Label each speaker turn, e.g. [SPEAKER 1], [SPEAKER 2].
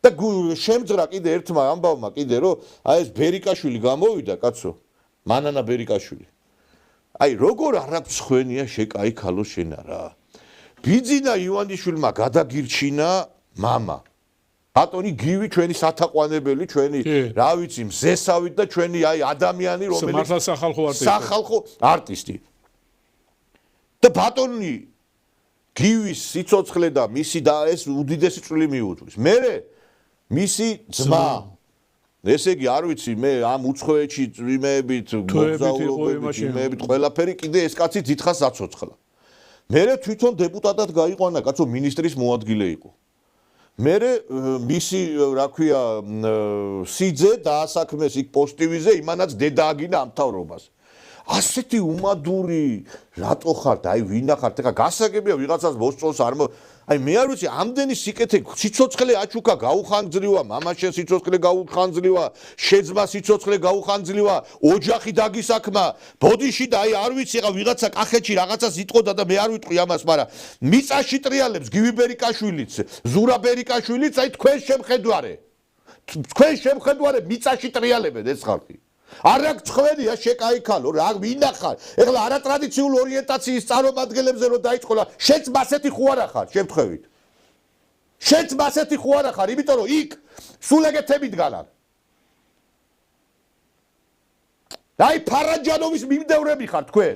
[SPEAKER 1] და შემძრა კიდე ერთმა ამბავმა კიდე რომ აი ეს ბერიკაშვილი გამოვიდა კაცო მანანა ბერიკაშვილი აი როგორ არ აქვს ხვენია შეკაიქალო შენ არა ბიძინა ივანიშვილმა გადაგირჩინა მამა ბატონი გივი ჩვენი სათაყვანებელი ჩვენი რა ვიცი მზესავით და ჩვენი აი ადამიანი რომელიც სახალხო არტისტი და ბატონი გივის სიცოცხლე და მისი და ეს უდიდესი წვლილი მიუძღვის მე მისი ძმა ესე იგი არ ვიცი მე ამ უცხოეთში წვიმეებით მოგზაურობებით იმებით ყველაფერი კიდე ეს კაცი დიდხანს აცოცხლა მე თვითონ დეპუტატად გაიყვანა კაცო მინისტრის მოადგილე იყო მე მისი რა ქვია სიძე დაასაქმეს იქ პოსტივიზე იმანაც დედა აგინა ამ თავრობას ასეთი უმადური რატო ხართ აი ვინა ხართ ეხა გასაგებია ვიღაცას მოსწონს არ აი მე არ ვიცი ამდენი სიკეთე სიცოცხლე აჩუქა გაუხანძლივა მამაშენ სიცოცხლე გაუხანძლივა შეძმა სიცოცხლე გაუხანძლივა ოჯახი დაგისაქმა ბოდიში და აი არ ვიცი ეხა ვიღაცა კახეთში რაღაცას იტყოდა და მე არ ვიტყვი ამას მაგრამ მიწაში ტრიალებს გივი ბერიკაშვილიც ზურა ბერიკაშვილიც აი თქვენ შემხედვარე მიწაში ტრიალებენ ეს ხალხი არ აქვს ხვენია შეკაიქალო რა ვინახარ ეხლა არატრადიციული ორიენტაციის წარმომადგენლებზე რომ დაიწყო შეც მასეთი ხო არა ხარ შემთხვევით შეც მასეთი ხო არა ხარ იმიტომ რომ იქ სულ ეგეთები დგანან და აი ფარაჯანოვის მიმდევრები ხარ თქვენ